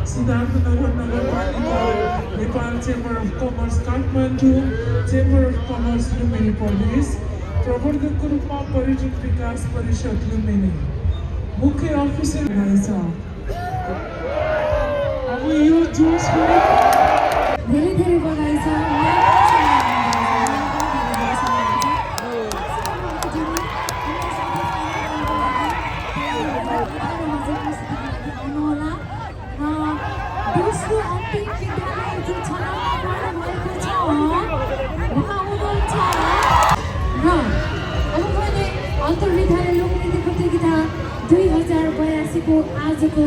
सिद्धार्थनगर नगरपालिका, Nepal chamber of commerce Kathmandu, chamber of commerce Lumbini प्रदेश, प्रवर्धकको रूपमा पर्यटन विकास परिषद लुम्बिनी मुख्य अफिसर रहेछ। अब यो जोसको धेरै धेरै बधाई छ। दोस्रो अन्तिम विद्यालय जुन छनौट भएको छ उहाँ हुनुहुन्छ र अब मैले अन्तर्विद्यालय लोकनृत्य प्रतियोगिता 2082 को आजको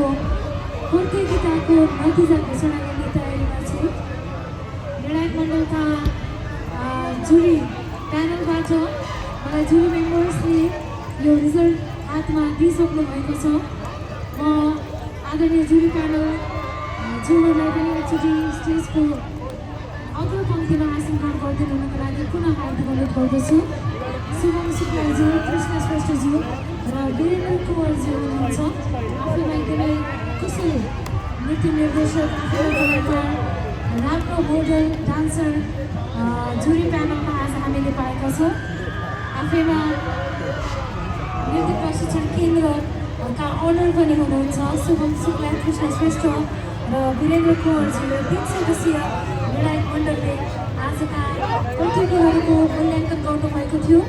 प्रतियोगिताको नतिजा घोषणा गर्ने तयारीमा छु। निर्णायक मण्डलका जुरी प्यानलबाट मलाई जुरी मेम्बर्सले यो रिजल्ट हातमा दिइसक्नु भएको छ। म आदरणीय जुरी प्यानल जुहरूलाई पनि एकचोटि स्टेजको अग्लो पङ्क्तिमा आसन ग्रहण गरिदिनुको लागि पुनः हार्दिक अनुरोध गर्दछु। शुभम शुक्लाजी, कृष्ण श्रेष्ठज्यू र वीरेन्द्र कुँवरज्यू हुनुहुन्छ। आफैमा एकदमै कुशल नृत्य निर्देशक, कलाकार, राम्रो मोडल डान्सर जुरी प्यानलमा आज हामीले पाएका छौँ। आफैमा नृत्य प्रशिक्षण केन्द्रका ओनर पनि हुनुहुन्छ शुभम शुक्ला, कृष्ण श्रेष्ठ र वीरेन्द्र कुँवरजीले 3 सदस्यीय निर्णायक मण्डलले आजका प्रतियोगीहरूको मूल्याङ्कन गर्नुभएको थियो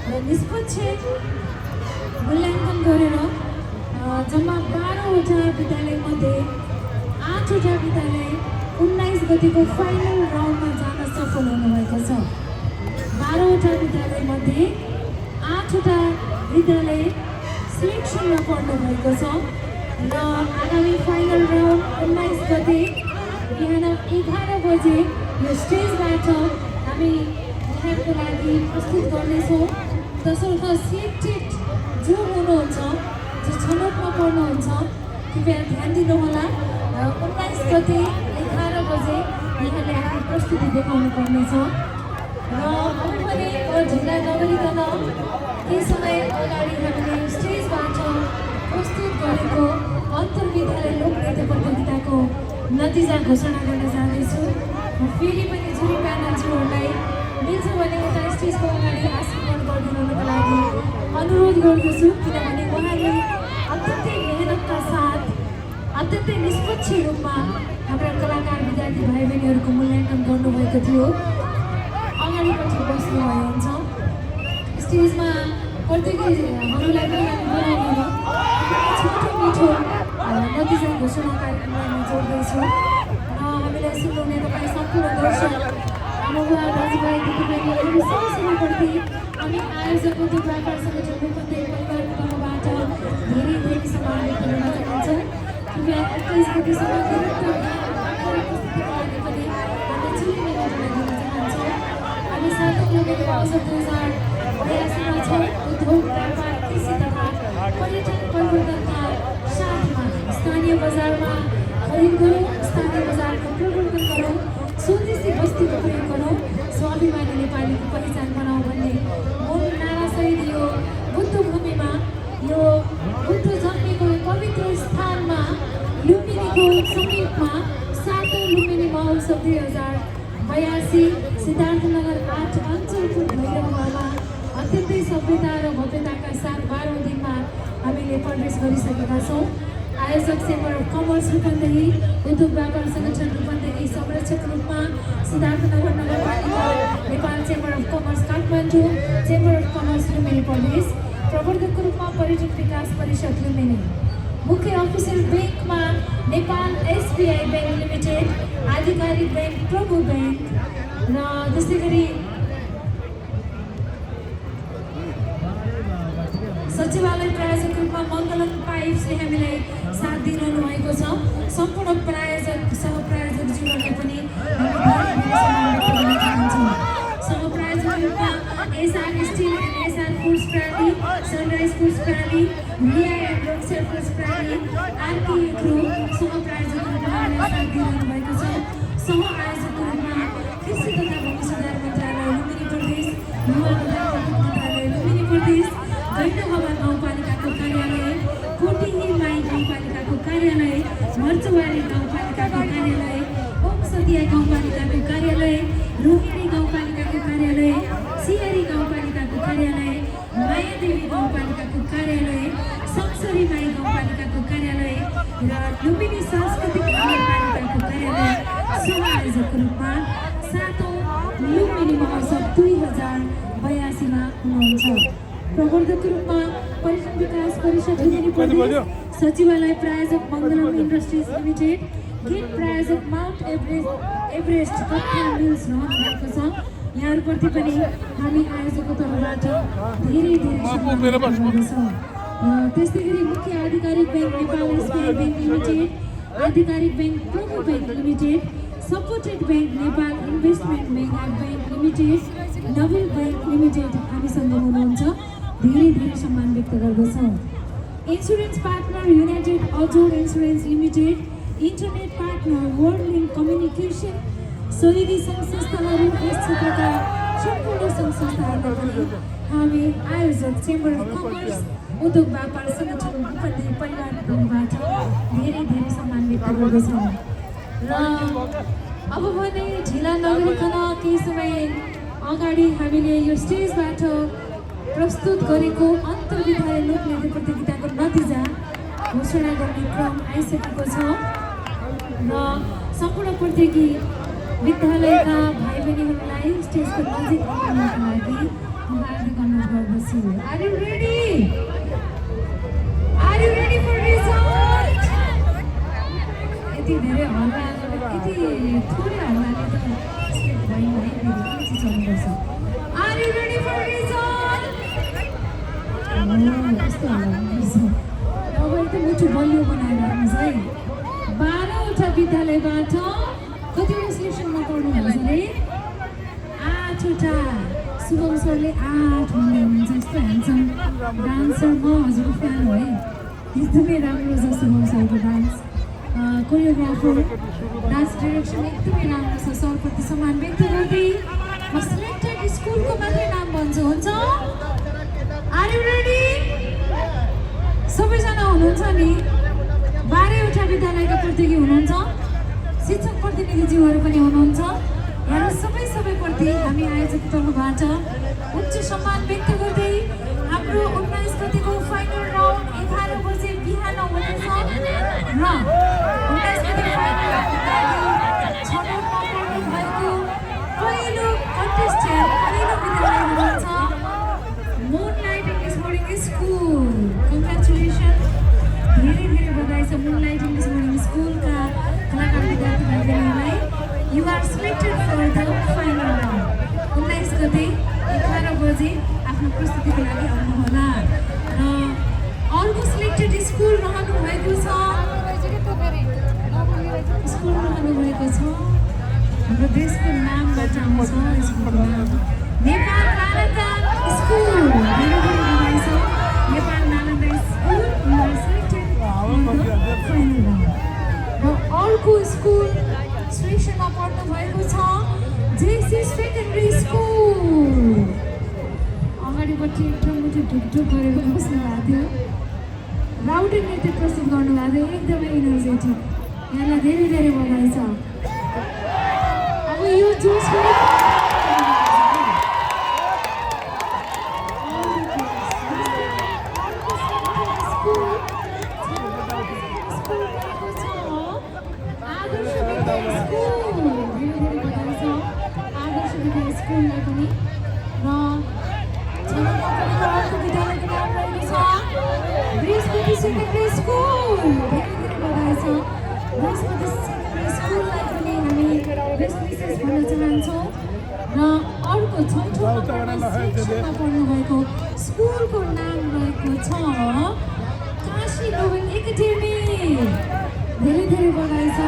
र निष्पक्ष मूल्याङ्कन गरेर जम्मा 12वटा विद्यालयमध्ये 8वटा विद्यालय 19 गतिको फाइनल राउन्डमा जान सफल हुनुभएको छ। 12वटा विद्यालयमध्ये 8वटा विद्यालय सिलेक्सनमा पर्नुभएको छ र आगामी फाइनल राउन्ड 19 गते बिहान 11 बजे यो स्टेजबाट हामी यहाँको लागि प्रस्तुत गर्नेछौँ। तसर्थ सिलेक्टेड जो हुनुहुन्छ, जो छनौटमा पर्नुहुन्छ, कृपया ध्यान दिनुहोला। 19 गते 11 बजे यहाँले आफ्नो प्रस्तुति देखाउनु पर्नेछ र अब पनि ढिला नगरिकन केही समय अगाडि हामीले स्टेजबाट प्रस्तुत गरेको अन्तर्विद्यालय लोकनृत्य प्रतियोगिताको नतिजा घोषणा गर्न जाँदैछु। म फेरि पनि जुरी प्यानलज्यूहरूलाई मिल्छ भने उता स्टेजको अगाडि आसन ग्रहण गरिदिनुको लागि अनुरोध गर्दछु, किनभने उहाँले अत्यन्तै मेहनतका साथ अत्यन्तै निष्पक्ष रूपमा हाम्रा कलाकार विद्यार्थी भाइ बहिनीहरूको मूल्याङ्कन गर्नुभएको थियो। अगाडिपट्टि बस्नुभयो हुन्छ। स्टेजमा प्रतियोगीहरूलाई पनि हामी बोलाउनु छोटो मिठो नतिजा घोषणा कार्यक्रमलाई म जोड्दैछु र हामीलाई सुन्नुहुने तपाईँ सम्पूर्ण दर्शक आमाबुवा दाजुभाइ दिदीबहिनीहरू सबैप्रति हामी आयोजक उद्योग व्यापार सङ्गठन रूपन्देही परिवारको तर्फबाट धेरै धेरै सम्मान व्यक्त गर्न चाहन्छौँ। कृपया 21 गतिसम्म निरन्तर उपस्थितिको लागि पनि हामी चिन्ने घोषणा दिन चाहन्छौँ। हामी सातौँ लोकनृत्य अवसर 2082 छौँ। उद्योग व्यापार कृषि तथा पर्यटन परिवर्तनका साथमा स्थानीय बजारमा खरिद गरौँ, स्थानीय बजारको प्रवर्धन गरौँ, स्वदेशी वस्तुको प्रयोग गरौँ, स्वाभिमानी नेपालीको पहिचान बनाऊ भन्ने मूल नारासहित यो बुद्ध भूमिमा, यो बुद्ध जन्मेको पवित्र स्थानमा लुम्बिनीको समीपमा 7औं लुम्बिनी महोत्सव 2082 सिद्धार्थनगर 8 अञ्चलको भैरवमा अत्यन्तै सभ्यता र भव्यताका साथ 12औं दिनमा हामीले प्रवेश गरिसकेका छौँ। आयोजक चेम्बर अफ कमर्स रूपन्देही, उद्योग व्यापार सङ्गठन रूपन्देही, संरक्षक रूपमा सिद्धार्थनगर नगरपालिका, Nepal chamber of commerce Kathmandu, chamber of commerce Lumbini प्रदेश, प्रवर्धकको रूपमा पर्यटन विकास परिषद लुम्बिनी, मुख्य अफिसर ब्याङ्कमा नेपाल एसबिआई ब्याङ्क लिमिटेड, आधिकारिक ब्याङ्क प्रभु ब्याङ्क र त्यस्तै गरी सचिवालय प्रायोजक रूपमा मङ्गलम पाइप्सले हामीलाई साथ दिइरहनु भएको छ। सम्पूर्ण प्रायोजक सहप्रायोजकज्यूहरूलाई पनि सहप्रायोजक रूपमा SR steel and SR foods प्राली, सनराइज फुड्स प्राली, रिया एन्ड रोक्सेर फुड्स प्राली, आरके ग्रुप सहप्रायोजक रूपमा हामीलाई साथ दिइरहनु भएको छ। सह आयोजक रूपमा कृषि तथा भूमि सुधार मन्त्रालय लुम्बिनी प्रदेश, युवा तथा खेलकुद मन्त्रालय लुम्बिनी प्रदेश, गाउँपालिकाको कार्यालय, कोटिही माई गाउँपालिकाको कार्यालय, मर्चवाडी बारी गाउँपालिकाको कार्यालय, ओमसतिया गाउँपालिकाको कार्यालय, रोहिणी गाउँपालिकाको कार्यालय, सियारी गाउँपालिकाको कार्यालय, मायादेवी गाउँपालिकाको कार्यालय, संसरी माई गाउँपालिकाको कार्यालय र लुम्बिनी सांस्कृतिक नगरपालिकाको कार्यालय संयोजकको रूपमा 7औं लुम्बिनी महोत्सव 2082 मा हुनुहुन्छ। प्रवर्धकको रूपमा पर्यटन विकास परिषद लुम्बिनी प्रदेश, सचिवालय प्रायोजक मङ्गलम इन्डस्ट्रिज लिमिटेड, गेट प्रायोजक माउन्ट एभरेस्ट कथा मिल्स रहनु भएको छ। यहाँहरूप्रति पनि हामी आयोजकको तर्फबाट धेरै सम्मान गर्दछौँ। त्यस्तै गरी मुख्य आधिकारिक bank Nepal SBI bank limited, आधिकारिक bank Prabhu bank limited, supported bank Nepal investment bank limited, नोबेल ब्याङ्क लिमिटेड हामीसँग हुनुहुन्छ। धेरै सम्मान व्यक्त गर्दछौँ। Insurance partner united Ajod insurance limited, internet partner world link communication, सहयोगी सङ्घ संस्थाहरू, यस क्षेत्रका सम्पूर्ण सङ्घ संस्थाहरूलाई पनि हामी आयोजक चेम्बर अफ कमर्स, उद्योग व्यापार सङ्गठन रूपन्देही परिवारबाट धेरै सम्मान व्यक्त गर्दछौँ। र अब भने ढिला नगरिकन केही समय अगाडि हामीले यो स्टेजबाट प्रस्तुत गरेको अन्तर्विद्यालय लोकनृत्य प्रतियोगिताको नतिजा घोषणा गर्ने क्रम आइसकेको छ र सम्पूर्ण प्रतियोगी विद्यालयका भाइ बहिनीहरूलाई स्टेजको नजिक आउनका लागि हार्दिक अनुरोध गर्दछु। Are you ready? Are you ready for result? यति धेरै हल्ला, यति थोरै हल्लाले त स्टेट भएन है, फेरि चल्नुपर्छ। Are you ready for result? यस्तो हल्ला हुनुपर्छ। अब एकदम मुटु बलियो बनाएर राख्नुहोस् है। 12वटा विद्यालयबाट कतिवटा सेक्सनमा पढ्नुहुन्छ अरे? 8वटा। शुभम सरले 8 भन्दै हुनुहुन्छ। यस्तो ह्यान्डसम डान्सर, म हजुरको फ्यान हो है। एकदमै राम्रो छ शुभम सरको डान्स, कोरियोग्राफर, डान्स डाइरेक्सन एकदमै राम्रो छ। सरप्रति सम्मान व्यक्त गर्दै म सिलेक्टेड स्कुलको मात्रै नाम भन्छु, हुन्छ? Are you ready? सबैजना हुनुहुन्छ नि? 12वटा विद्यालयका प्रतियोगी हुनुहुन्छ, शिक्षक प्रतिनिधिज्यूहरू पनि हुनुहुन्छ। यहाँ सबैप्रति हामी आयोजकको तर्फबाट उच्च सम्मान व्यक्त गर्दै हाम्रो 19 गतिको फाइनल राउन्ड 11 बजे बिहान हुनेछ र 19 गतिको फाइनल राउन्डका लागि छनौटमा पर्नु भएको पहिलो कन्टेस्टेन्ट, पहिलो विद्यालय हुनुहुन्छ moonlight English boarding school. Congratulation, धेरै बधाई छ मुनलाइट इङ्ग्लिस बोर्डिङ स्कुलका कलाकार विद्यार्थी भाइ बहिनीहरूलाई। You are selected for the final round. 19 गते 11 बजे आफ्नो प्रस्तुतिको लागि आउनुहोला। र अर्को सिलेक्टेड स्कुल रहनुभएको छ, हाम्रो देशको नामबाट आउँछ स्कुलको नाम नेपाल नालन्दा स्कुल। धेरै बधाई छ Nepal Nalanda school, you are selected for the final round। र अर्को स्कुल स्टेसनमा पढ्नु भएको छ जेसी सेकेन्डरी स्कुल। अगाडिपट्टि एकदम मुटु ढुकढुक गरेर बस्नु भएको थियो, राउटे नृत्य प्रस्तुत गर्नुभएको थियो, एकदमै इनर्जेटिक। यहाँलाई धेरै बधाई छ। अब यो जोसको स्कुललाई पनि र छनौटमा परेको अर्को विद्यालयको नाम रहेको छ बृहस्पति सेकेन्डरी स्कुल। धेरै बधाई छ बृहस्पति सेकेन्डरी स्कुललाई पनि हामी बेस्ट विशेष भन्न चाहन्छौँ। र अर्को 6औं सेक्सनमा पढ्नुभएको स्कुलको नाम रहेको छ काशी नोबेल एकाडेमी। धेरै बधाई छ।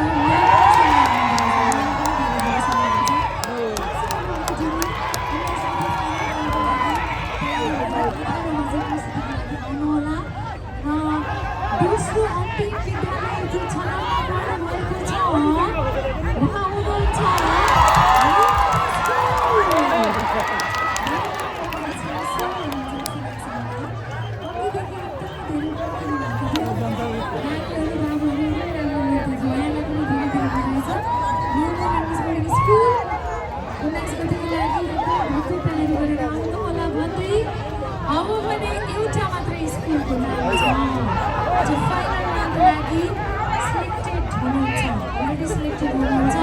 दोस्रो अन्तिम विद्यालय जुन छनौटमा पढ्नुभएको छ उहाँ हुनुहुन्छ पार्टी हुनुहुन्छ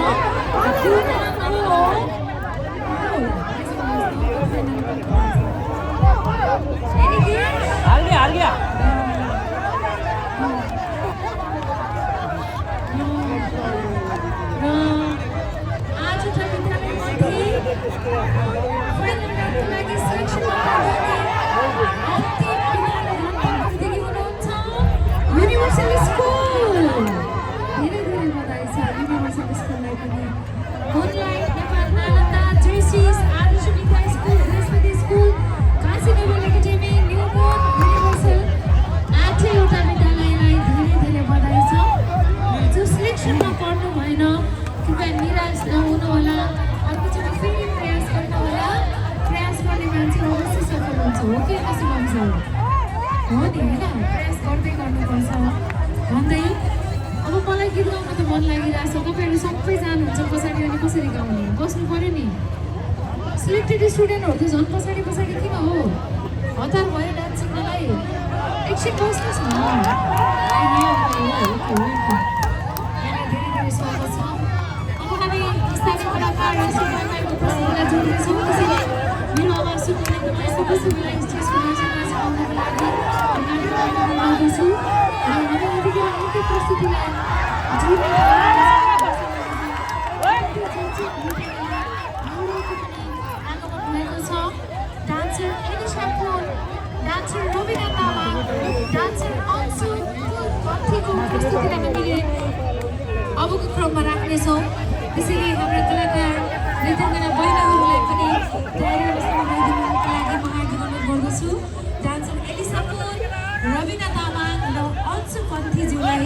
हाल गया Universal School! धेरै बधाई छ Universal School-लाई पनि। Moonlight, Nepal Nalanda, Jerseys, Adarsh Vidya School, Brisbane School, Kasi Naval Academy, Newport, Universal, 8वटा विद्यालयलाई धेरै बधाई छ। जो सिलेक्सनमा पर्नु भएन कृपया निराश नहुनु होला। अर्कोचोटि फेरि प्रयास गर्नु होला। प्रयास गर्ने मान्छे अवश्य सफल हुन्छ। हो कि कसो भन्छ? हो नि होइन प्रयास गर्दै गर्नुपर्छ भन्दै अब मलाई गीत गाउन त मन लागिरहेछ तपाईँहरू सबै जानुहुन्छ पछाडि अनि कसरी गाउने बस्नु पऱ्यो नि सिलेक्टेड स्टुडेन्टहरू त झन् पछाडि किन हो हतार भयो डान्सिङलाई एकछिन बस्नुहोस् न धेरै स्वागत छ अब हामी स्थानीय कलाकार र सुब्बाको प्रस्तुतिलाई जोड्दैछौँ त्यसैले मेरो आवाज सुन्नुहुनेको लागि सबै सबैलाई स्टेजको नजिक आउनको लागि गर्दछु र हामी यतिखेर अर्कै प्रस्तुतिलाई जोड्ने आगमन भएको छ डान्सर एलिसा पुन dancer Ravina Tamang dancer Ansu कन्थीको प्रस्तुतिलाई हामीले अबको क्रममा राख्नेछौँ त्यसैले हाम्रा कलाकार नृत्यङ्गना बहिनीहरूलाई पनि तयारी अवस्थामा ल्याइदिनुको लागि म हार्दिक अनुरोध गर्दछु डान्सर एलिसा पुन रविना तामाङ र अन्सु कन्थीज्यूलाई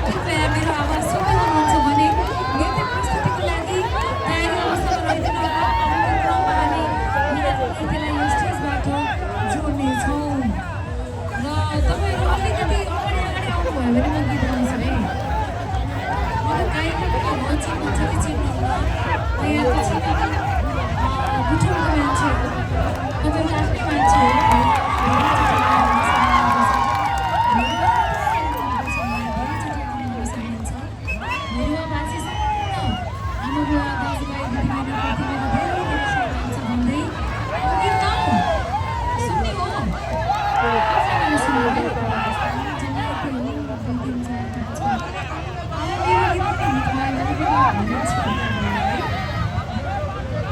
कृपया मेरो आवाज सुन्दै हुनुहुन्छ भने नृत्य प्रस्तुतिको लागि तयारी अवस्थामा ल्याइदिनु होला अबको क्रममा हामी नृत्यलाई यो स्टेजबाट जोड्नेछौँ र तपाईँहरू अलिकति अगाडि आउनुभयो भने म गीत गाउँछु है म त गायिका पनि भन्छ कि चिन्नुहुन्न यहाँ पछि बुझाउनु मान्छे तपाईँको आफ्नै मान्छे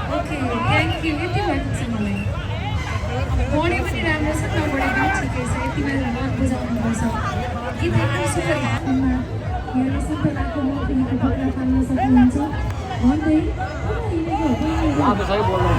हो थ्याङ्क यू यति भएको छ मलाई बढी पनि राम्रो छ नबढे पनि ठिकै छ यति बेला मन बुझाउनुपर्छ गीत एकदम सुपर यहाँ सुन्तलाको मौसमको पक्रा पाल्न सक्नुहुन्छ भन्दै बोल्नु